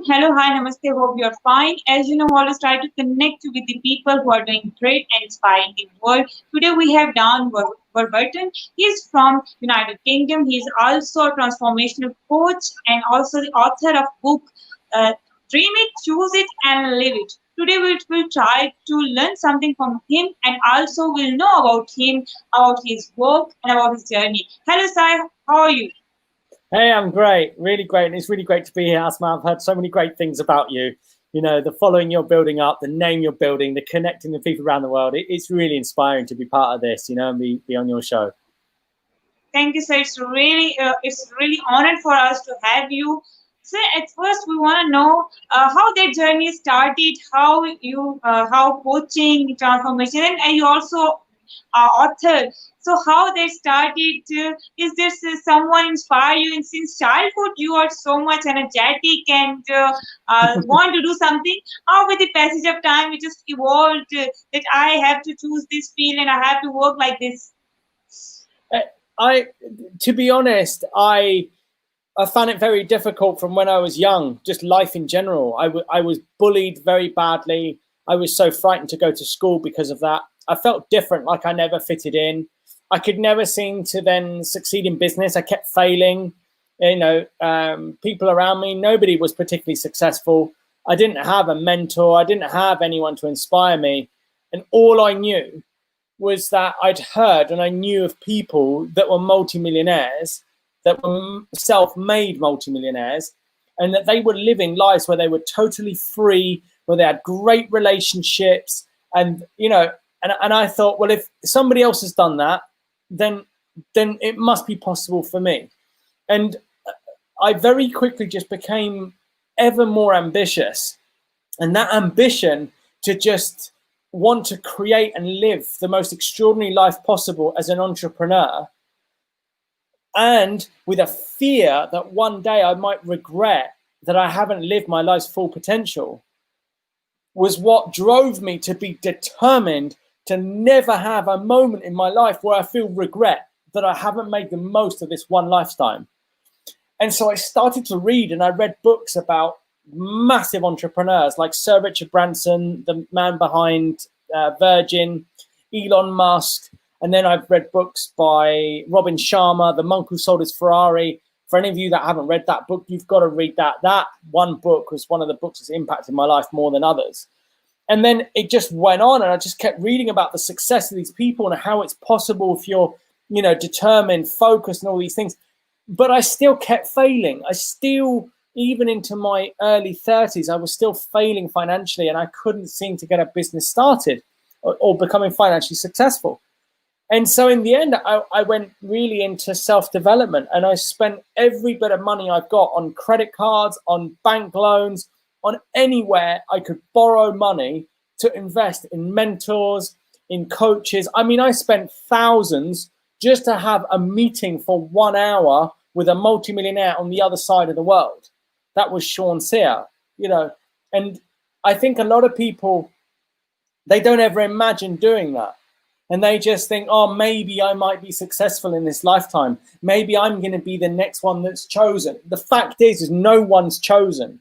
Hello, hi, namaste. Hope you're fine. As you know, always try to connect you with the people who are doing great and inspiring the world. Today we have Warburton. He's from United Kingdom. He's also a transformational coach and also the author of book Dream It, Choose It, and Live It. Today we will try to learn something from him and also we'll know about him, about his work, and about his journey. Hello, Sai. How are you? Hey, I'm great, really great. And it's really great to be here, Asma. I've heard so many great things about you. You know, the following you're building up, the name you're building, the connecting with people around the world. It's really inspiring to be part of this, and be on your show. Thank you, sir. It's really honored for us to have you. So at first, we want to know how that journey started, how coaching transformation, and you also are author. So how that started? Is there someone inspire you? And since childhood, you are so much energetic and want to do something. Or with the passage of time, it just evolved that I have to choose this field and I have to work like this. To be honest, I found it very difficult from when I was young, just life in general. I was bullied very badly. I was so frightened to go to school because of that. I felt different, like I never fitted in. I could never seem to then succeed in business. I kept failing. People around me, nobody was particularly successful. I didn't have a mentor. I didn't have anyone to inspire me. And all I knew was that I'd heard and I knew of people that were multimillionaires, that were self-made multimillionaires, and that they were living lives where they were totally free, where they had great relationships. And I thought, well, if somebody else has done that, then it must be possible for me. And I very quickly just became ever more ambitious. And that ambition to just want to create and live the most extraordinary life possible as an entrepreneur, and with a fear that one day I might regret that I haven't lived my life's full potential, was what drove me to be determined to never have a moment in my life where I feel regret that I haven't made the most of this one lifetime. And so I started to read, and I read books about massive entrepreneurs like Sir Richard Branson, the man behind Virgin, Elon Musk. And then I've read books by Robin Sharma, The Monk Who Sold His Ferrari. For any of you that haven't read that book, you've got to read that. That one book was one of the books that's impacted my life more than others. And then it just went on, and I just kept reading about the success of these people and how it's possible if you're, determined, focused, and all these things. But I still kept failing. Even into my early 30s, I was still failing financially, and I couldn't seem to get a business started or becoming financially successful. And so in the end, I went really into self-development, and I spent every bit of money I've got on credit cards, on bank loans, on anywhere I could borrow money to invest in mentors, in coaches. I mean, I spent thousands just to have a meeting for 1 hour with a multimillionaire on the other side of the world. That was Sean Sear, and I think a lot of people, they don't ever imagine doing that. And they just think, oh, maybe I might be successful in this lifetime. Maybe I'm going to be the next one that's chosen. The fact is no one's chosen.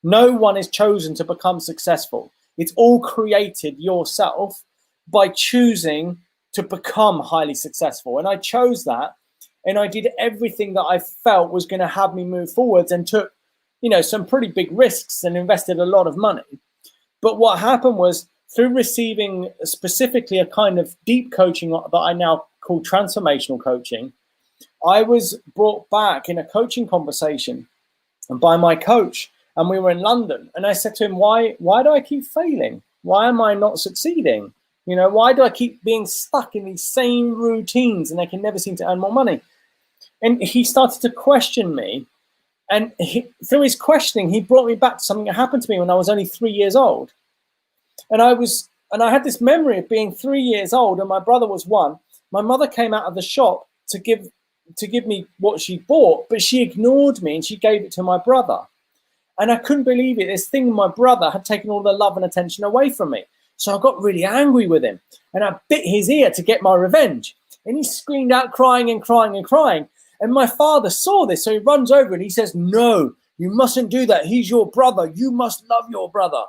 No one is chosen to become successful. It's all created yourself by choosing to become highly successful. And I chose that, and I did everything that I felt was going to have me move forwards, and took, some pretty big risks and invested a lot of money. But what happened was, through receiving specifically a kind of deep coaching that I now call transformational coaching, I was brought back in a coaching conversation by my coach, and we were in London. And I said to him, why do I keep failing? Why am I not succeeding? Why do I keep being stuck in these same routines and I can never seem to earn more money? And he started to question me. And through his questioning, he brought me back to something that happened to me when I was only 3 years old. And I had this memory of being 3 years old, and my brother was 1. My mother came out of the shop to give me what she bought, but she ignored me and she gave it to my brother. And I couldn't believe it. This thing, my brother had taken all the love and attention away from me. So I got really angry with him, and I bit his ear to get my revenge. And he screamed out, crying and crying and crying. And my father saw this, so he runs over and he says, "No, You mustn't do that. He's your brother. You must love your brother.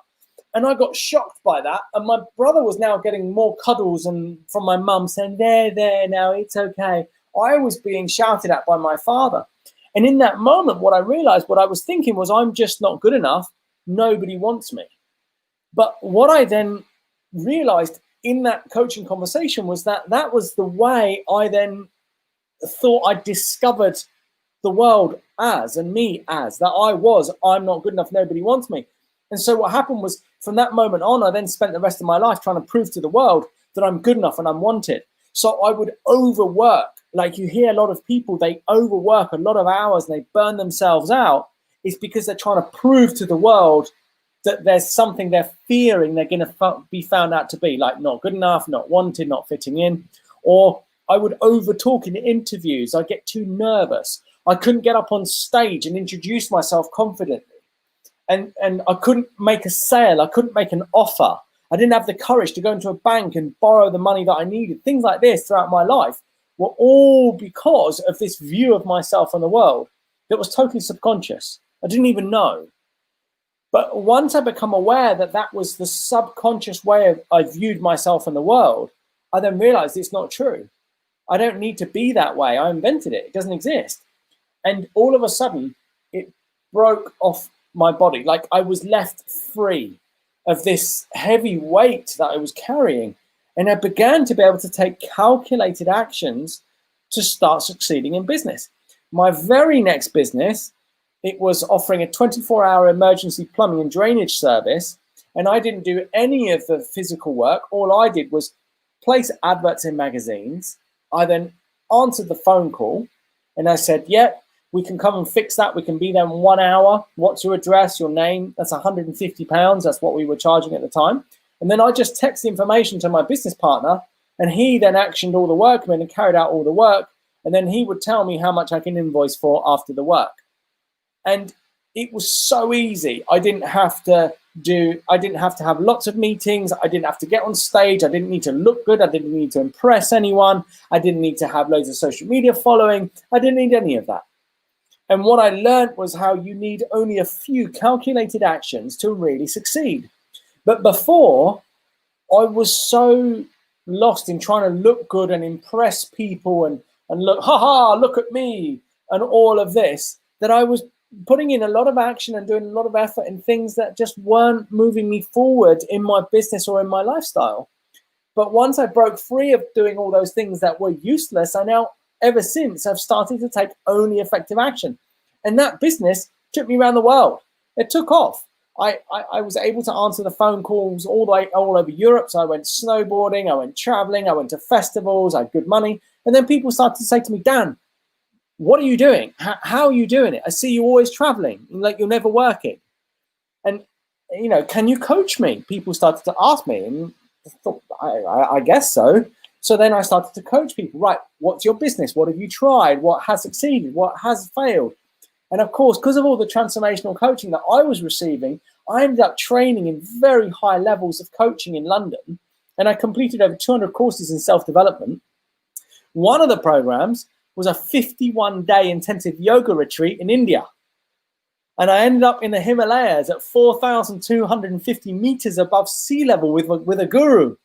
And I got shocked by that. And my brother was now getting more cuddles and from my mum saying, there, now, it's okay. I was being shouted at by my father. And in that moment, what I realized, what I was thinking was, I'm just not good enough. Nobody wants me. But what I then realized in that coaching conversation was that that was the way I then thought I discovered the world as, and me as, that I'm not good enough, nobody wants me. And so what happened was, from that moment on, I then spent the rest of my life trying to prove to the world that I'm good enough and I'm wanted. So I would overwork. Like you hear a lot of people, they overwork a lot of hours and they burn themselves out. It's because they're trying to prove to the world that there's something they're fearing they're going to be found out to be, like not good enough, not wanted, not fitting in. Or I would over talk in interviews. I get too nervous. I couldn't get up on stage and introduce myself confidently. And I couldn't make a sale. I couldn't make an offer. I didn't have the courage to go into a bank and borrow the money that I needed. Things like this throughout my life were all because of this view of myself and the world that was totally subconscious. I didn't even know. But once I become aware that that was the subconscious way I viewed myself and the world, I then realized it's not true. I don't need to be that way. I invented it. It doesn't exist. And all of a sudden, it broke off my body. Like I was left free of this heavy weight that I was carrying. And I began to be able to take calculated actions to start succeeding in business. My very next business, it was offering a 24-hour emergency plumbing and drainage service. And I didn't do any of the physical work. All I did was place adverts in magazines. I then answered the phone call and I said, yeah, we can come and fix that. We can be there in 1 hour. What's your address, your name? That's £150. That's what we were charging at the time. And then I just text the information to my business partner and he then actioned all the workmen and carried out all the work. And then he would tell me how much I can invoice for after the work. And it was so easy. I didn't have to have lots of meetings. I didn't have to get on stage. I didn't need to look good. I didn't need to impress anyone. I didn't need to have loads of social media following. I didn't need any of that. And what I learned was how you need only a few calculated actions to really succeed. But before, I was so lost in trying to look good and impress people and look, look at me and all of this, that I was putting in a lot of action and doing a lot of effort in things that just weren't moving me forward in my business or in my lifestyle. But once I broke free of doing all those things that were useless, I now, ever since, I've started to take only effective action. And that business took me around the world. It took off. I was able to answer the phone calls all over Europe. So I went snowboarding, I went traveling, I went to festivals, I had good money. And then people started to say to me, Dan, what are you doing? How are you doing it? I see you always traveling, like you're never working. And, you know, can you coach me? People started to ask me, and I thought, I guess so. So then I started to coach people. Right, what's your business? What have you tried? What has succeeded? What has failed? And of course, because of all the transformational coaching that I was receiving, I ended up training in very high levels of coaching in London. And I completed over 200 courses in self-development. One of the programs was a 51-day intensive yoga retreat in India. And I ended up in the Himalayas at 4,250 meters above sea level with a guru.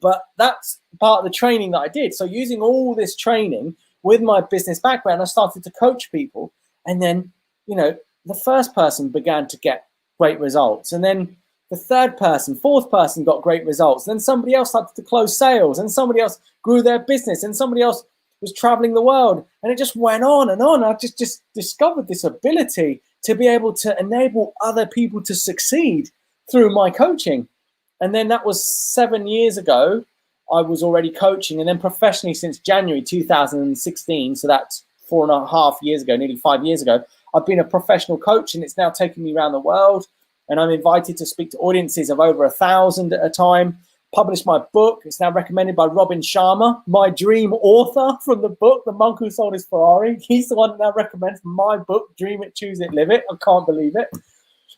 But that's part of the training that I did. So using all this training with my business background, I started to coach people. And then, you know, the first person began to get great results. And then the third person, fourth person got great results. Then somebody else started to close sales, and somebody else grew their business, and somebody else was traveling the world. And it just went on and on. I just discovered this ability to be able to enable other people to succeed through my coaching. And then that was 7 years ago. I was already coaching, and then professionally since January 2016. So that's 4.5 years ago, nearly 5 years ago. I've been a professional coach, and it's now taken me around the world. And I'm invited to speak to audiences of over 1,000 at a time. Published my book. It's now recommended by Robin Sharma, my dream author from the book, The Monk Who Sold His Ferrari. He's the one that now recommends my book, Dream It, Choose It, Live It. I can't believe it.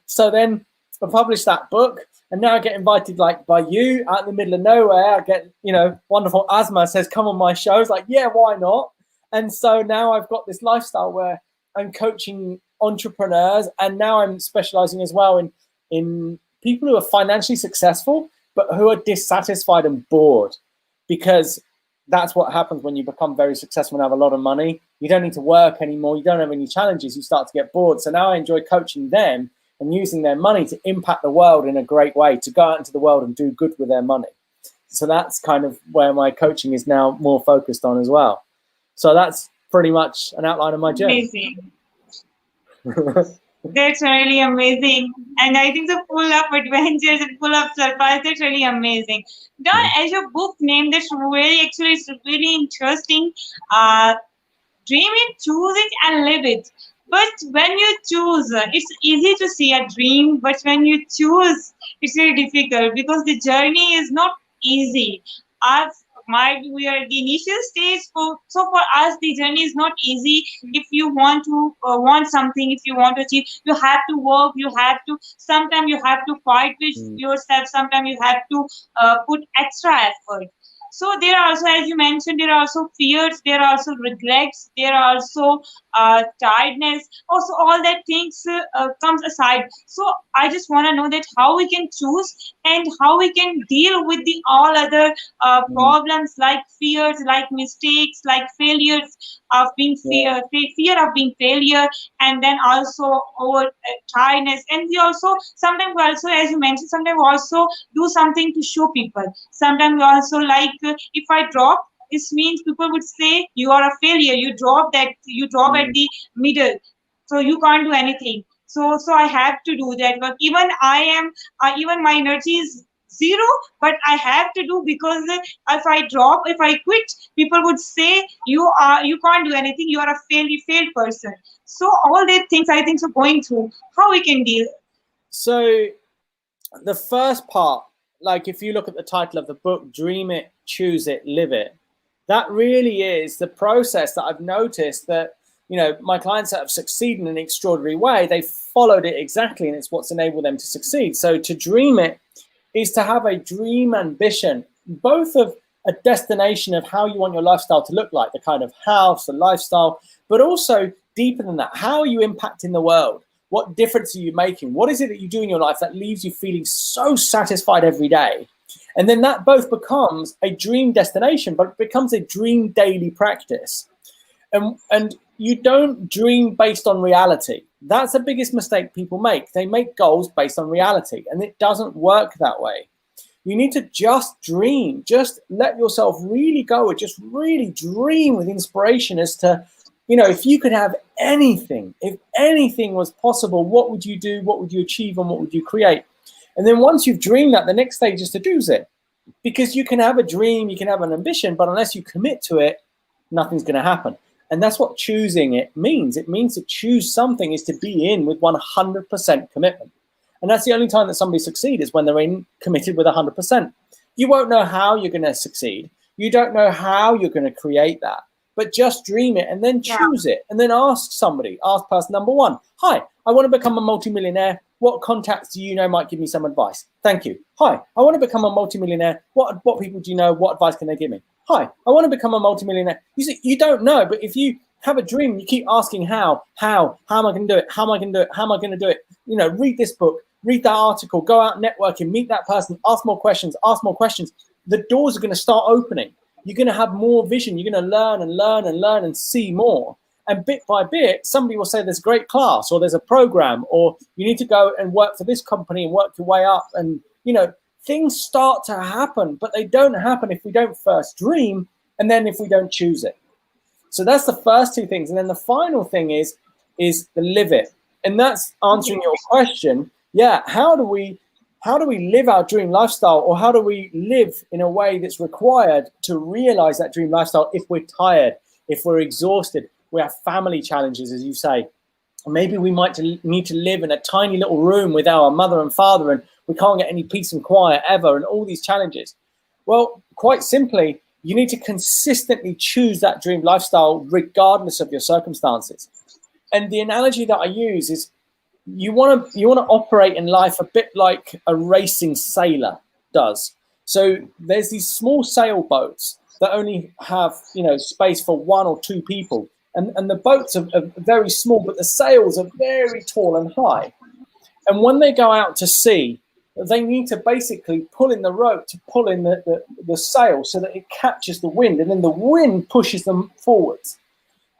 So then I published that book, and now I get invited like by you out in the middle of nowhere. I get, you know, wonderful Asma says, come on my show. It's like, yeah, why not? And so now I've got this lifestyle where I'm coaching entrepreneurs, and now I'm specializing as well in people who are financially successful but who are dissatisfied and bored, because that's what happens when you become very successful and have a lot of money. You don't need to work anymore. You don't have any challenges. You start to get bored. So now I enjoy coaching them and using their money to impact the world in a great way, to go out into the world and do good with their money. So that's kind of where my coaching is now more focused on as well. So that's pretty much an outline of my journey. Amazing. That's really amazing. And I think the full of adventures and full of surprise, that's really amazing. Don, as your book name, that's really actually it's really interesting. Dream it, choose it, and live it. But when you choose, it's easy to see a dream, but when you choose, it's very difficult because the journey is not easy. As we are at the initial stage, for us the journey is not easy. If you want to want something, if you want to achieve, you have to work. You have to sometimes you have to fight with yourself. Sometimes you have to put extra effort. So there are also, as you mentioned, there are also fears, there are also regrets, there are also tiredness. Also, all that things comes aside. So I just want to know that how we can choose and how we can deal with the all other problems like fears, like mistakes, like failures of being fear of being failure, and then also our tiredness. And we also sometimes we also, as you mentioned, sometimes we also do something to show people. Sometimes we also like if I drop, this means people would say you are a failure. You drop that. You drop at the middle, so you can't do anything. So I have to do that. But even I am, even my energy is zero, but I have to do because if I drop, if I quit, people would say you can't do anything. You are a failed person. So all that things I think so going through how we can deal. So the first part, like if you look at the title of the book, Dream It, Choose It, Live It, that really is the process that I've noticed that, you know, my clients that have succeeded in an extraordinary way, they followed it exactly, and it's what's enabled them to succeed. So to dream it is to have a dream ambition, both of a destination of how you want your lifestyle to look like, the kind of house, the lifestyle, but also deeper than that, how are you impacting the world? What difference are you making? What is it that you do in your life that leaves you feeling so satisfied every day? And then that both becomes a dream destination, but it becomes a dream daily practice. And you don't dream based on reality. That's the biggest mistake people make. They make goals based on reality, and it doesn't work that way. You need to just dream. Just let yourself really go and just really dream with inspiration as to, you know, if you could have anything, if anything was possible, what would you do? What would you achieve? And what would you create? And then once you've dreamed that, the next stage is to do it. Because you can have a dream, you can have an ambition, but unless you commit to it, nothing's going to happen. And that's what choosing it means. It means to choose something is to be in with 100% commitment. And that's the only time that somebody succeeds is when they're committed with 100%. You won't know how you're going to succeed. You don't know how you're going to create that. But just dream it and then choose it. And then ask somebody, ask person number one, hi, I want to become a multimillionaire. What contacts do you know might give me some advice? Thank you. Hi, I want to become a multimillionaire. What people do you know? What advice can they give me? Hi, I want to become a multimillionaire. You see, you don't know, but if you have a dream, you keep asking how am I going to do it? How am I going to do it? How am I going to do it? You know, read this book, read that article, go out networking, meet that person, ask more questions. The doors are going to start opening. You're going to have more vision. You're going to learn and learn and learn and see more. And bit by bit, somebody will say there's a great class or there's a program or you need to go and work for this company and work your way up. And, you know, things start to happen, but they don't happen if we don't first dream and then if we don't choose it. So that's the first two things. And then the final thing is the live it. And that's answering your question. Yeah, how do we live our dream lifestyle, or how do we live in a way that's required to realize that dream lifestyle if we're tired, if we're exhausted, we have family challenges, as you say. Maybe we might need to live in a tiny little room with our mother and father and we can't get any peace and quiet ever and all these challenges. Well, quite simply, you need to consistently choose that dream lifestyle regardless of your circumstances. And the analogy that I use is you want to operate in life a bit like a racing sailor does. So there's these small sailboats that only have, you know, space for one or two people. and the boats are very small, but the sails are very tall and high. And when they go out to sea, they need to basically pull in the rope to pull in the sail so that it catches the wind, and then the wind pushes them forwards.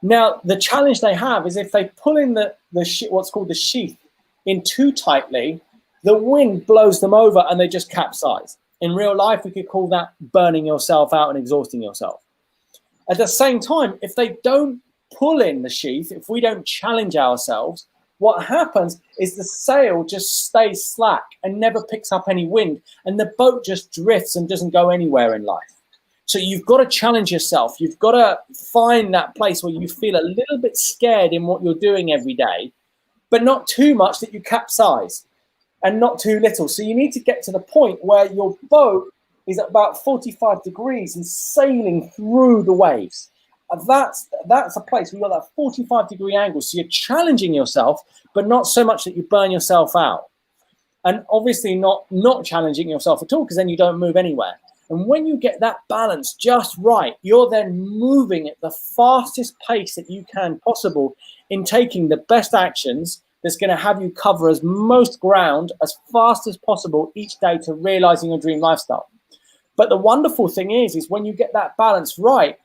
Now, the challenge they have is if they pull in what's called the sheath in too tightly, the wind blows them over and they just capsize. In real life, we could call that burning yourself out and exhausting yourself. At the same time, if they don't pull in the sheath, if we don't challenge ourselves, what happens is the sail just stays slack and never picks up any wind, and the boat just drifts and doesn't go anywhere in life. So you've got to challenge yourself. You've got to find that place where you feel a little bit scared in what you're doing every day, but not too much that you capsize, and not too little. So you need to get to the point where your boat is at about 45 degrees and sailing through the waves. That's a place where you've got that 45-degree angle. So you're challenging yourself, but not so much that you burn yourself out. And obviously not challenging yourself at all, because then you don't move anywhere. And when you get that balance just right, you're then moving at the fastest pace that you can possible in taking the best actions that's going to have you cover as most ground as fast as possible each day to realizing your dream lifestyle. But the wonderful thing is when you get that balance right,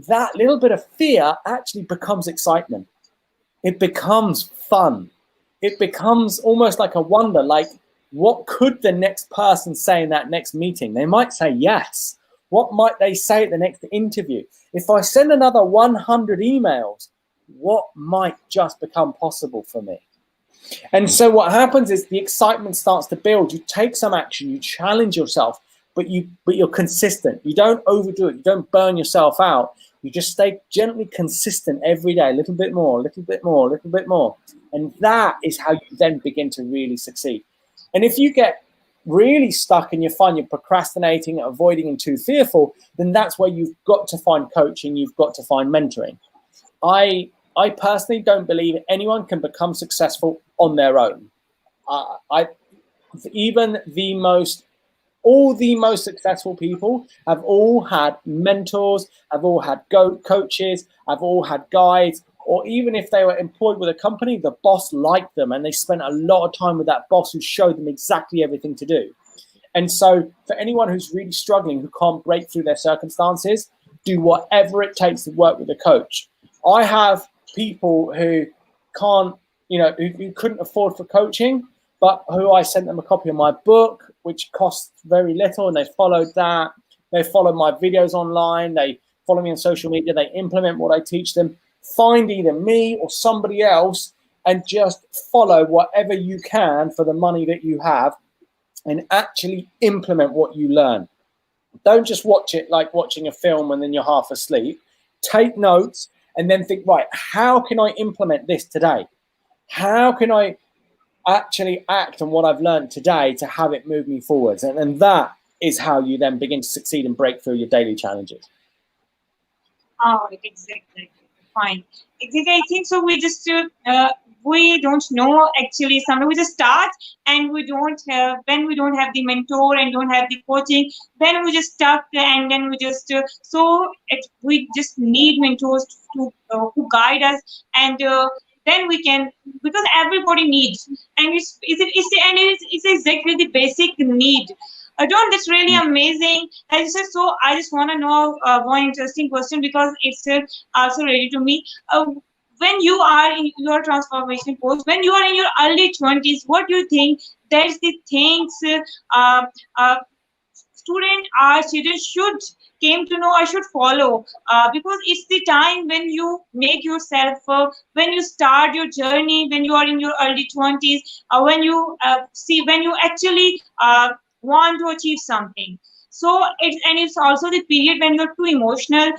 that little bit of fear actually becomes excitement. It becomes fun. It becomes almost like a wonder, like, what could the next person say in that next meeting? They might say yes. What might they say at the next interview? If I send another 100 emails, what might just become possible for me? And so what happens is the excitement starts to build. You take some action, you challenge yourself, but you're consistent. You don't overdo it. You don't burn yourself out. You just stay gently consistent every day, a little bit more, a little bit more, a little bit more. And that is how you then begin to really succeed. And if you get really stuck and you find you're procrastinating, avoiding, and too fearful, then that's where you've got to find coaching. You've got to find mentoring. I personally don't believe anyone can become successful on their own. All the most successful people have all had mentors, have all had coaches, have all had guides, or even if they were employed with a company, the boss liked them and they spent a lot of time with that boss who showed them exactly everything to do. And so for anyone who's really struggling, who can't break through their circumstances, do whatever it takes to work with a coach. I have people who can't, who couldn't afford for coaching, but who I sent them a copy of my book, which costs very little, and they followed that. They follow my videos online. They follow me on social media. They implement what I teach them. Find either me or somebody else and just follow whatever you can for the money that you have and actually implement what you learn. Don't just watch it like watching a film and then you're half asleep. Take notes and then think, right, how can I implement this today? How can I actually act on what I've learned today to have it move me forwards? And that is how you then begin to succeed and break through your daily challenges. Oh, exactly. Fine. Exactly. I think so. We don't know actually. Sometimes we just start and we don't have, when we don't have the mentor and don't have the coaching, then we just stuck and then we just, we just need mentors to who guide us, and then we can, because everybody needs, and it's exactly the basic need. Don't That's really amazing. I just want to know one interesting question, because it's also related to me. When you are in your transformation course, when you are in your early 20s, what do you think that's the things student or children should came to know or should follow? Because it's the time when you make yourself, when you start your journey, when you are in your early 20s, when you actually want to achieve something. So it's also the period when you're too emotional,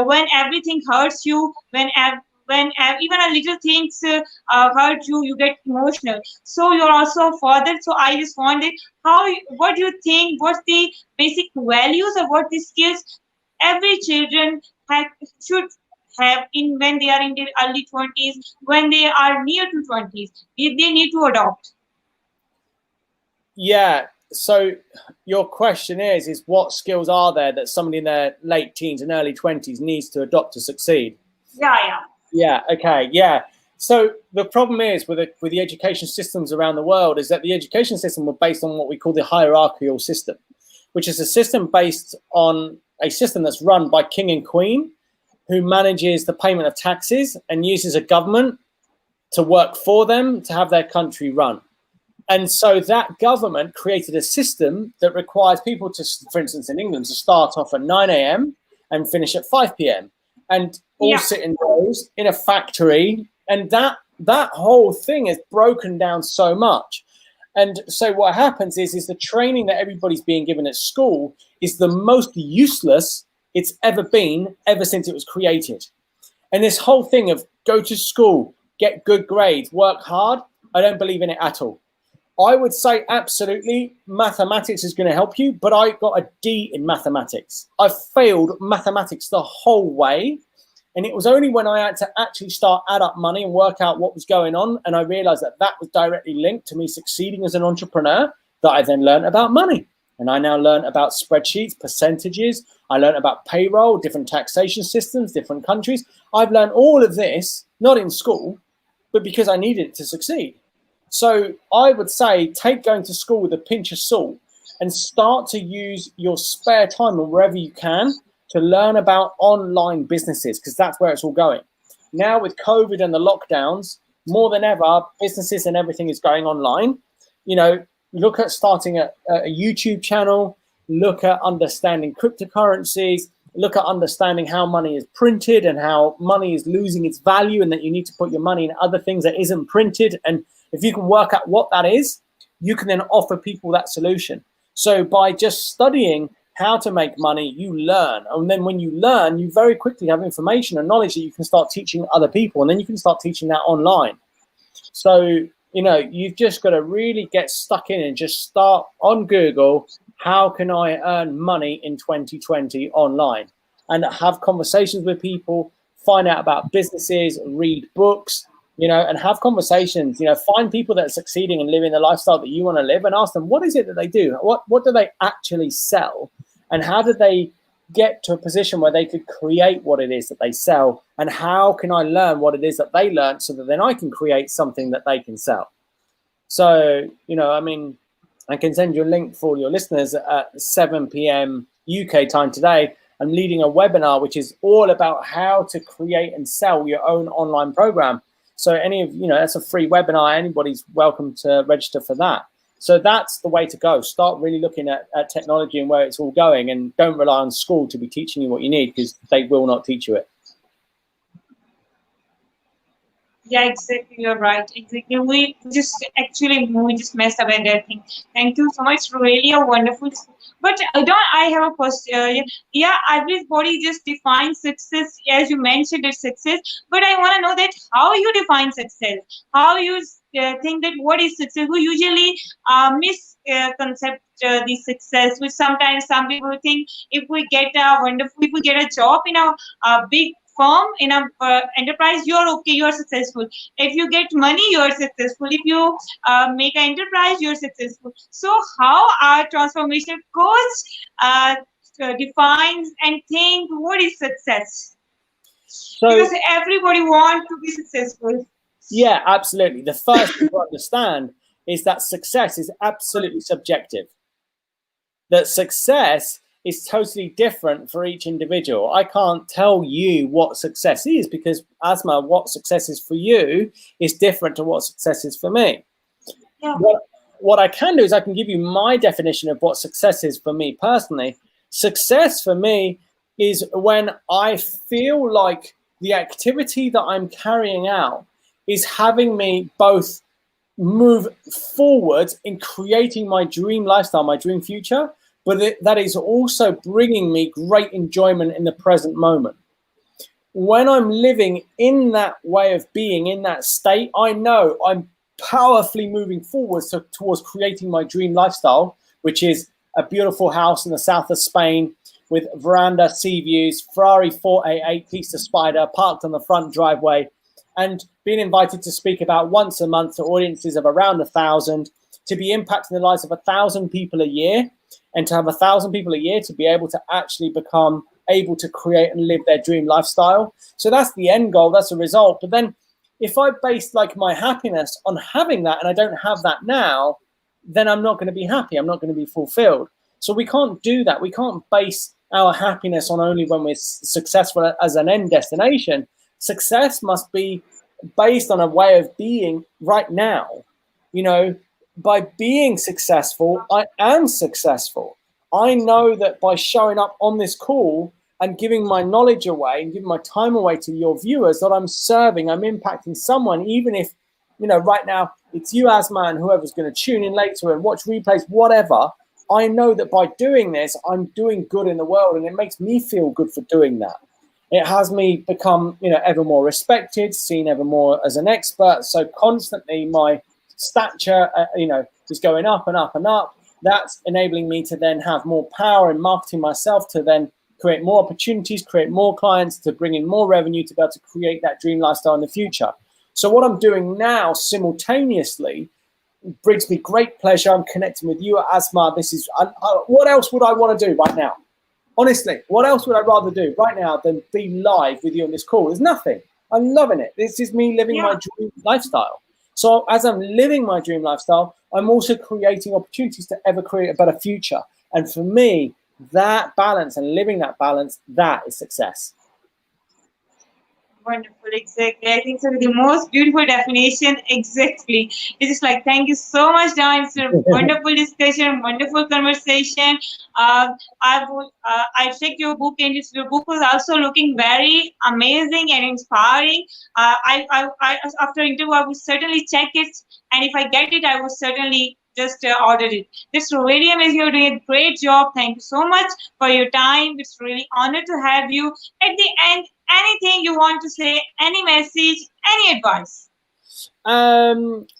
when everything hurts you, even a little things hurt you, you get emotional. So you're also a father. So I just wondered what do you think? What's the basic values or what the skills every children should have in when they are in their early 20s, when they are near to 20s, if they need to adopt? Yeah. So your question is what skills are there that somebody in their late teens and early 20s needs to adopt to succeed? Yeah. Yeah. Okay. Yeah. So the problem is with the education systems around the world is that the education system were based on what we call the hierarchical system, which is a system based on a system that's run by king and queen, who manages the payment of taxes and uses a government to work for them to have their country run. And so that government created a system that requires people to, for instance, in England, to start off at 9 a.m. and finish at 5 p.m. and all Yeah. sit in rows in a factory. And that whole thing is broken down so much. And so what happens is the training that everybody's being given at school is the most useless it's ever been ever since it was created. And this whole thing of go to school, get good grades, work hard, I don't believe in it at all. I would say absolutely mathematics is going to help you, but I got a D in mathematics. I failed mathematics the whole way. And it was only when I had to actually start add up money and work out what was going on, and I realized that that was directly linked to me succeeding as an entrepreneur, that I then learned about money. And I now learned about spreadsheets, percentages. I learned about payroll, different taxation systems, different countries. I've learned all of this, not in school, but because I needed it to succeed. So I would say take going to school with a pinch of salt and start to use your spare time wherever you can to learn about online businesses, because that's where it's all going. Now with COVID and the lockdowns, more than ever, businesses and everything is going online. You know, look at starting a YouTube channel, look at understanding cryptocurrencies, look at understanding how money is printed and how money is losing its value, and that you need to put your money in other things that isn't printed. And if you can work out what that is, you can then offer people that solution. So by just studying how to make money, you learn. And then when you learn, you very quickly have information and knowledge that you can start teaching other people. And then you can start teaching that online. So, you know, you've just got to really get stuck in and just start on Google, how can I earn money in 2020 online? And have conversations with people, find out about businesses, read books, you know, and have conversations, you know, find people that are succeeding and living the lifestyle that you want to live, and ask them, what is it that they do? What do they actually sell? And how did they get to a position where they could create what it is that they sell? And how can I learn what it is that they learned so that then I can create something that they can sell? So, you know, I mean, I can send you a link for your listeners at 7 p.m. UK time today. I'm leading a webinar, which is all about how to create and sell your own online program. So any of, you know, that's a free webinar. Anybody's welcome to register for that. So that's the way to go. Start really looking at technology and where it's all going, and don't rely on school to be teaching you what you need, because they will not teach you it. Yeah, exactly. You're right. Exactly. We just messed up and everything. Thank you so much. Really a wonderful. But I have a question. Yeah, everybody just defines success as you mentioned it's success. But I want to know that how you define success. How you think that what is success? We usually misconcept the success. Which sometimes some people think if we get a job in a big firm in a enterprise, you're okay, you're successful. If you get money, you're successful. If you make an enterprise, you're successful. So how our transformation coach defines and think what is success? So, because everybody wants to be successful. Yeah, absolutely. The first thing to understand is that success is absolutely subjective. That success is totally different for each individual. I can't tell you what success is, because, Asma, what success is for you is different to what success is for me. Yeah. What I can do is I can give you my definition of what success is for me personally. Success for me is when I feel like the activity that I'm carrying out is having me both move forward in creating my dream lifestyle, my dream future, but that is also bringing me great enjoyment in the present moment. When I'm living in that way of being, in that state, I know I'm powerfully moving forward towards creating my dream lifestyle, which is a beautiful house in the south of Spain with veranda, sea views, Ferrari 488, Pista Spider parked on the front driveway, and being invited to speak about once a month to audiences of around 1,000, to be impacting the lives of 1,000 people a year, and to have 1,000 people a year to be able to actually become able to create and live their dream lifestyle. So that's the end goal, that's the result. But then if I base like my happiness on having that and I don't have that now, then I'm not going to be happy. I'm not going to be fulfilled. So we can't do that. We can't base our happiness on only when we're successful as an end destination. Success must be based on a way of being right now. You know, by being successful, I am successful. I know that by showing up on this call and giving my knowledge away and giving my time away to your viewers, that I'm serving, I'm impacting someone, even if, you know, right now it's you, Asma, and whoever's going to tune in later and watch replays, whatever. I know that by doing this, I'm doing good in the world, and it makes me feel good for doing that. It has me become, you know, ever more respected, seen ever more as an expert. So constantly my stature, you know, is going up and up and up. That's enabling me to then have more power in marketing myself, to then create more opportunities, create more clients, to bring in more revenue, to be able to create that dream lifestyle in the future. So what I'm doing now simultaneously brings me great pleasure. I'm connecting with you, Asma. This is what else would I want to do right now? Honestly, what else would I rather do right now than be live with you on this call? There's nothing. I'm loving it. This is me living my dream lifestyle. So as I'm living my dream lifestyle, I'm also creating opportunities to ever create a better future. And for me, that balance and living that balance, that is success. Wonderful, exactly. I think so. The most beautiful definition, exactly. It's just like, thank you so much, Dan. It's a wonderful discussion, wonderful conversation. I checked your book, and your book was also looking very amazing and inspiring. After interview, I will certainly check it, and if I get it, I will certainly just order it. It's really amazing. You're doing a great job. Thank you so much for your time. It's really honored to have you. At the end, anything you want to say, any message, any advice?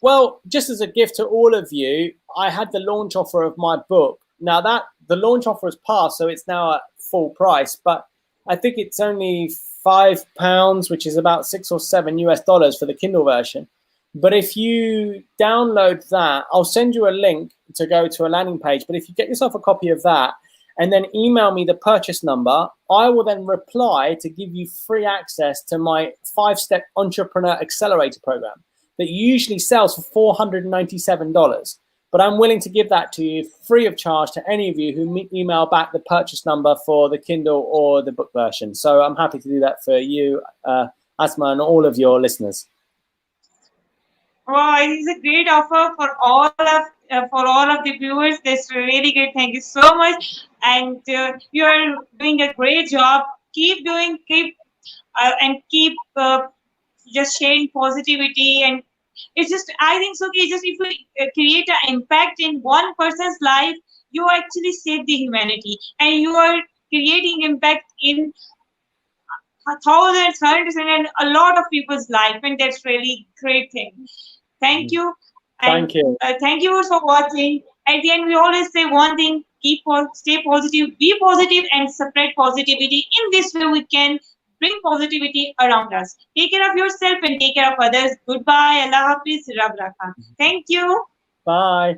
Well, just as a gift to all of you, I had the launch offer of my book. Now that the launch offer has passed, so it's now at full price, but I think it's only £5, which is about $6 or $7 for the Kindle version. But if you download that, I'll send you a link to go to a landing page. But if you get yourself a copy of that and then email me the purchase number, I will then reply to give you free access to my 5-step entrepreneur accelerator program that usually sells for $497. But I'm willing to give that to you free of charge to any of you who email back the purchase number for the Kindle or the book version. So I'm happy to do that for you, Asma, and all of your listeners. Wow, it is a great offer for all of the viewers. That's really great. Thank you so much, and you are doing a great job. Keep doing, keep just sharing positivity. And it's just, I think so. Just if we create an impact in one person's life, you actually save the humanity, and you are creating impact in thousands, hundreds, and a lot of people's life, and that's really great thing. Thank you. Thank you. Thank you for watching. At the end, we always say one thing: stay positive, be positive, and spread positivity. In this way, we can bring positivity around us. Take care of yourself and take care of others. Goodbye. Allah Hafiz. Rab Rakha. Thank you. Bye.